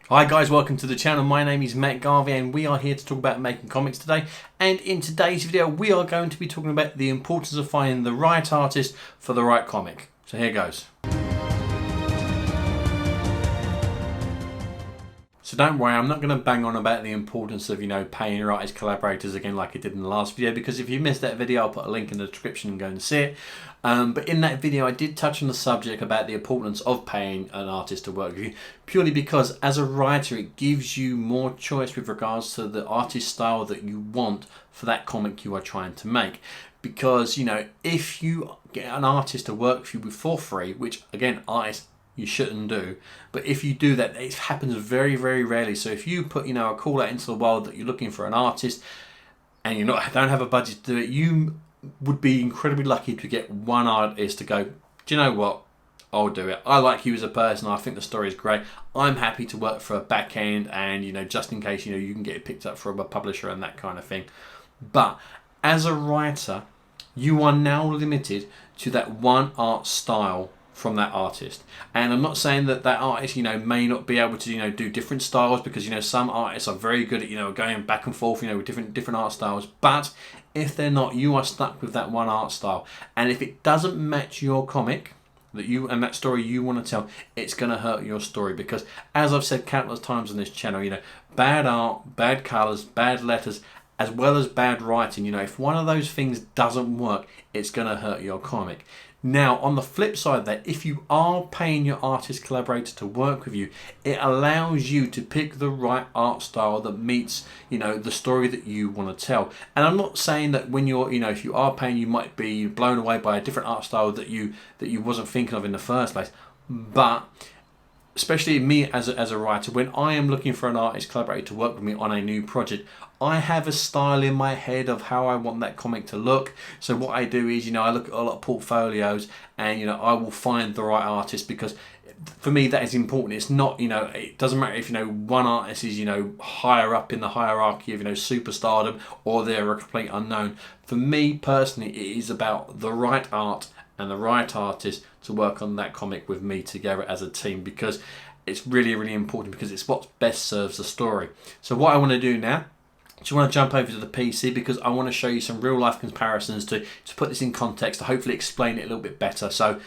Hi guys, welcome to the channel. My name is Matt Garvey and we are here to talk about making comics today. And in today's video we are going to be talking about the importance of finding the right artist for the right comic. So here goes. So don't worry, I'm not going to bang on about the importance of, paying your artist collaborators again like I did in the last video, because if you missed that video I'll put a link in the description and go and see it. But in that video I did touch on the subject about the importance of paying an artist to work with you, purely because as a writer it gives you more choice with regards to the artist style that you want for that comic you are trying to make. Because, if you get an artist to work with you for free, which again, artists, you shouldn't do, but if you do that, it happens very, very rarely. So if you put, a call out into the world that you're looking for an artist and don't have a budget to do it, you would be incredibly lucky to get one artist to go, do you know what, I'll do it. I like you as a person. I think the story is great. I'm happy to work for a back end and, just in case, you can get it picked up from a publisher and that kind of thing. But as a writer, you are now limited to that one art style from that artist. And I'm not saying that artist, may not be able to, do different styles, because, some artists are very good at, going back and forth, with different art styles. But if they're not, you are stuck with that one art style. And if it doesn't match your comic and that story you want to tell, it's going to hurt your story. Because as I've said countless times on this channel, bad art, bad colors, bad letters, as well as bad writing, if one of those things doesn't work, it's going to hurt your comic. Now, on the flip side of that, if you are paying your artist collaborator to work with you, it allows you to pick the right art style that meets, the story that you want to tell. And I'm not saying that when you're, if you are paying, you might be blown away by a different art style that you wasn't thinking of in the first place. But especially me as a writer, when I am looking for an artist collaborator to work with me on a new project, I have a style in my head of how I want that comic to look. So what I do is, I look at a lot of portfolios and, I will find the right artist, because for me that is important. It's not, it doesn't matter if, one artist is, higher up in the hierarchy of, superstardom, or they're a complete unknown. For me personally, it is about the right art and the right artist to work on that comic with me together as a team, because it's really, really important, because it's what best serves the story. So what I want to do now, just want to jump over to the PC, because I want to show you some real life comparisons to put this in context, to hopefully explain it a little bit better. So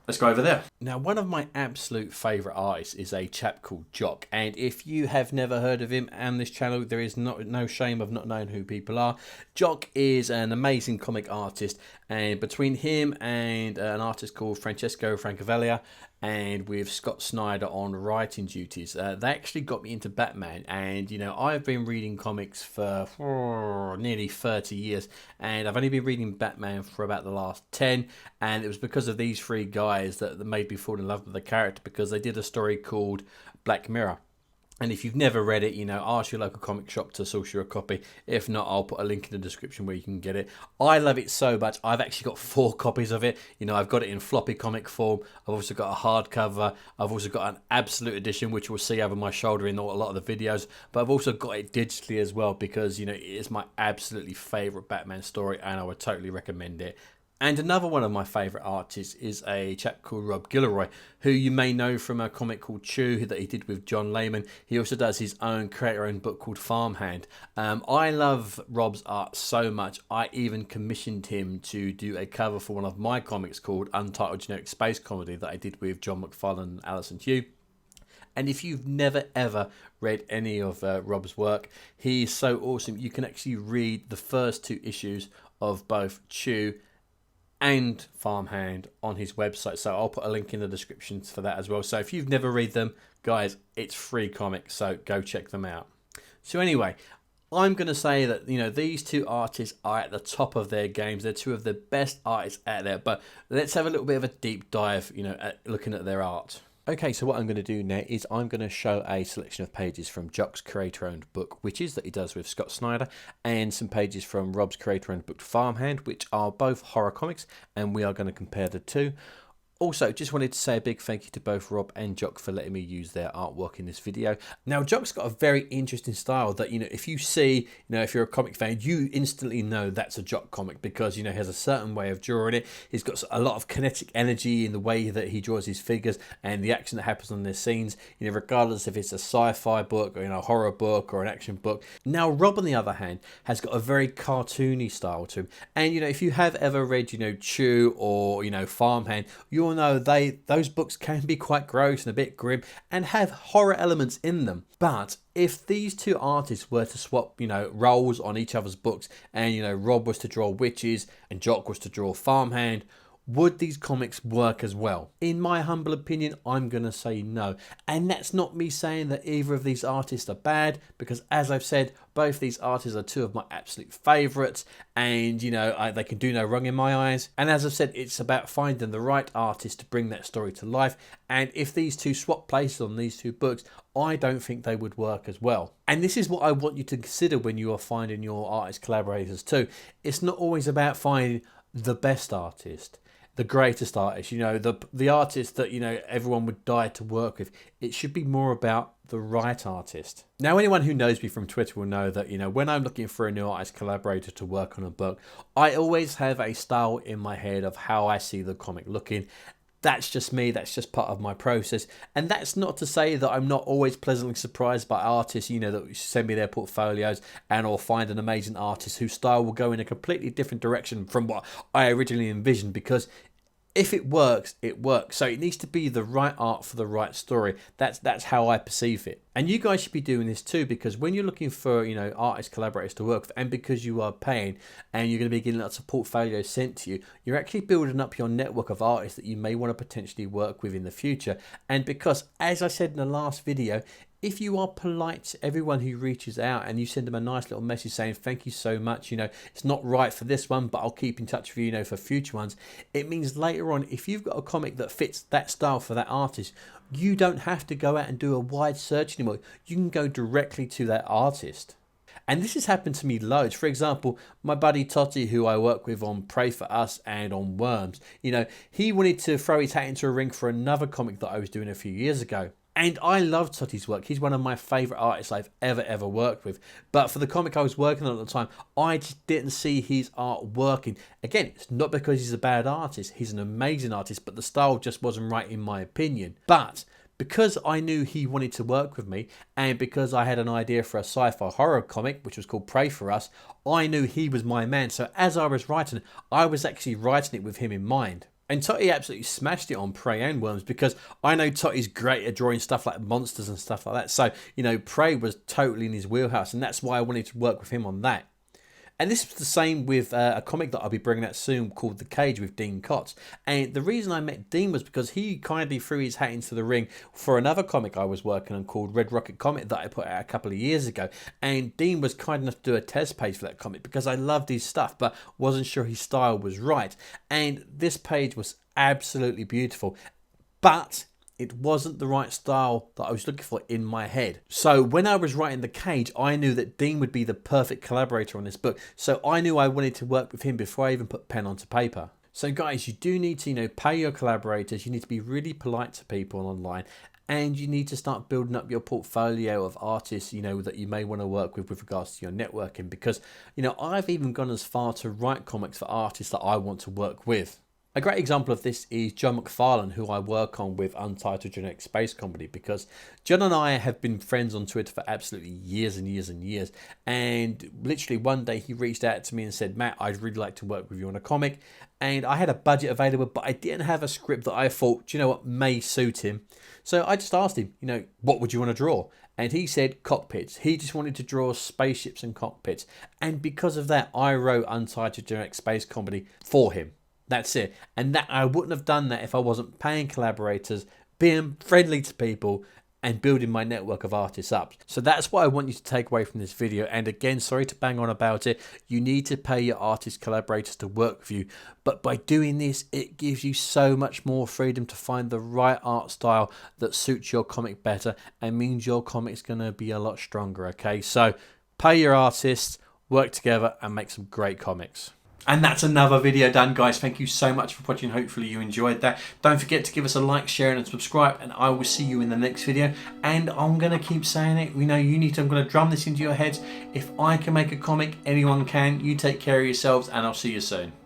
let's go over there. Now, one of my absolute favourite artists is a chap called Jock. And if you have never heard of him on this channel, there is no shame of not knowing who people are. Jock is an amazing comic artist. And between him and an artist called Francesco Francavilla, and with Scott Snyder on writing duties, they actually got me into Batman. And, I've been reading comics for nearly 30 years. And I've only been reading Batman for about the last 10. And it was because of these three guys that made me fall in love with the character, because they did a story called Black Mirror. And if you've never read it, ask your local comic shop to source you a copy. If not, I'll put a link in the description where you can get it. I love it so much. I've actually got 4 copies of it. I've got it in floppy comic form. I've also got a hardcover. I've also got an absolute edition, which we'll see over my shoulder in a lot of the videos. But I've also got it digitally as well, because, it is my absolutely favourite Batman story, and I would totally recommend it. And another one of my favourite artists is a chap called Rob Guillory, who you may know from a comic called Chew that he did with John Layman. He also does his own creator-owned book called Farmhand. I love Rob's art so much, I even commissioned him to do a cover for one of my comics called Untitled Generic Space Comedy that I did with John McFarlane and Alison Hugh. And if you've never ever read any of Rob's work, he's so awesome. You can actually read the first 2 issues of both Chew and Farmhand on his website, so I'll put a link in the description for that as well. So if you've never read them, guys, it's free comics, so go check them out. So anyway, I'm going to say that these 2 artists are at the top of their games. They're 2 of the best artists out there. But let's have a little bit of a deep dive, at looking at their art. Okay, so what I'm going to do now is I'm going to show a selection of pages from Jock's creator-owned book, Witches, that he does with Scott Snyder, and some pages from Rob's creator-owned book, Farmhand, which are both horror comics, and we are going to compare the 2. Also, just wanted to say a big thank you to both Rob and Jock for letting me use their artwork in this video. Now, Jock's got a very interesting style that, if you see, if you're a comic fan, you instantly know that's a Jock comic because, he has a certain way of drawing it. He's got a lot of kinetic energy in the way that he draws his figures and the action that happens on their scenes, regardless if it's a sci-fi book or, a horror book or an action book. Now, Rob, on the other hand, has got a very cartoony style to him. And, if you have ever read, Chew or, Farmhand, you'll know those books can be quite gross and a bit grim and have horror elements in them. But if these two artists were to swap, roles on each other's books and, Rob was to draw witches and Jock was to draw Farmhand, would these comics work as well? In my humble opinion, I'm going to say no. And that's not me saying that either of these artists are bad, because as I've said, both these artists are two of my absolute favourites, and they can do no wrong in my eyes. And as I've said, it's about finding the right artist to bring that story to life. And if these two swap places on these two books, I don't think they would work as well. And this is what I want you to consider when you are finding your artist collaborators too. It's not always about finding the best artist, the greatest artist, the artist that, everyone would die to work with. It should be more about the right artist. Now, anyone who knows me from Twitter will know that, when I'm looking for a new artist collaborator to work on a book, I always have a style in my head of how I see the comic looking. That's just me, that's just part of my process. And that's not to say that I'm not always pleasantly surprised by artists, that send me their portfolios or find an amazing artist whose style will go in a completely different direction from what I originally envisioned, because if it works, it works. So it needs to be the right art for the right story. That's how I perceive it. And you guys should be doing this too, because when you're looking for, artist collaborators to work with, and because you are paying and you're going to be getting lots of portfolios sent to you, you're actually building up your network of artists that you may want to potentially work with in the future. And because, as I said in the last video, if you are polite to everyone who reaches out and you send them a nice little message saying thank you so much, it's not right for this one, but I'll keep in touch with you, for future ones, it means later on, if you've got a comic that fits that style for that artist, you don't have to go out and do a wide search anymore. You can go directly to that artist. And this has happened to me loads. For example, my buddy Totty, who I work with on Pray For Us and on Worms, he wanted to throw his hat into a ring for another comic that I was doing a few years ago. And I love Totty's work. He's one of my favourite artists I've ever worked with. But for the comic I was working on at the time, I just didn't see his art working. Again, it's not because he's a bad artist. He's an amazing artist, but the style just wasn't right in my opinion. But because I knew he wanted to work with me, and because I had an idea for a sci-fi horror comic, which was called Pray For Us, I knew he was my man. So as I was writing, I was actually writing it with him in mind. And Totty absolutely smashed it on Prey and Worms, because I know Totty's great at drawing stuff like monsters and stuff like that. So, Prey was totally in his wheelhouse, and that's why I wanted to work with him on that. And this was the same with a comic that I'll be bringing out soon called The Cage with Dean Kotz. And the reason I met Dean was because he kindly threw his hat into the ring for another comic I was working on called Red Rocket Comic that I put out a couple of years ago. And Dean was kind enough to do a test page for that comic because I loved his stuff but wasn't sure his style was right. And this page was absolutely beautiful. But it wasn't the right style that I was looking for in my head. So when I was writing The Cage, I knew that Dean would be the perfect collaborator on this book. So I knew I wanted to work with him before I even put pen onto paper. So guys, you do need to, pay your collaborators. You need to be really polite to people online. And you need to start building up your portfolio of artists, that you may want to work with regards to your networking. Because, I've even gone as far to write comics for artists that I want to work with. A great example of this is John McFarlane, who I work on with Untitled Generic Space Comedy, because John and I have been friends on Twitter for absolutely years and years and years. And literally one day he reached out to me and said, Matt, I'd really like to work with you on a comic. And I had a budget available, but I didn't have a script that I thought, may suit him. So I just asked him, what would you want to draw? And he said cockpits. He just wanted to draw spaceships and cockpits. And because of that, I wrote Untitled Generic Space Comedy for him. That's it. And that I wouldn't have done that if I wasn't paying collaborators, being friendly to people, and building my network of artists up. So that's what I want you to take away from this video. And again, sorry to bang on about it. You need to pay your artist collaborators to work with you. But by doing this, it gives you so much more freedom to find the right art style that suits your comic better and means your comic's going to be a lot stronger. Okay, so pay your artists, work together and make some great comics. And that's another video done, guys. Thank you so much for watching. Hopefully you enjoyed that. Don't forget to give us a like, share and subscribe, and I will see you in the next video. And I'm going to keep saying it. You know, I'm going to drum this into your heads. If I can make a comic, anyone can. You take care of yourselves, and I'll see you soon.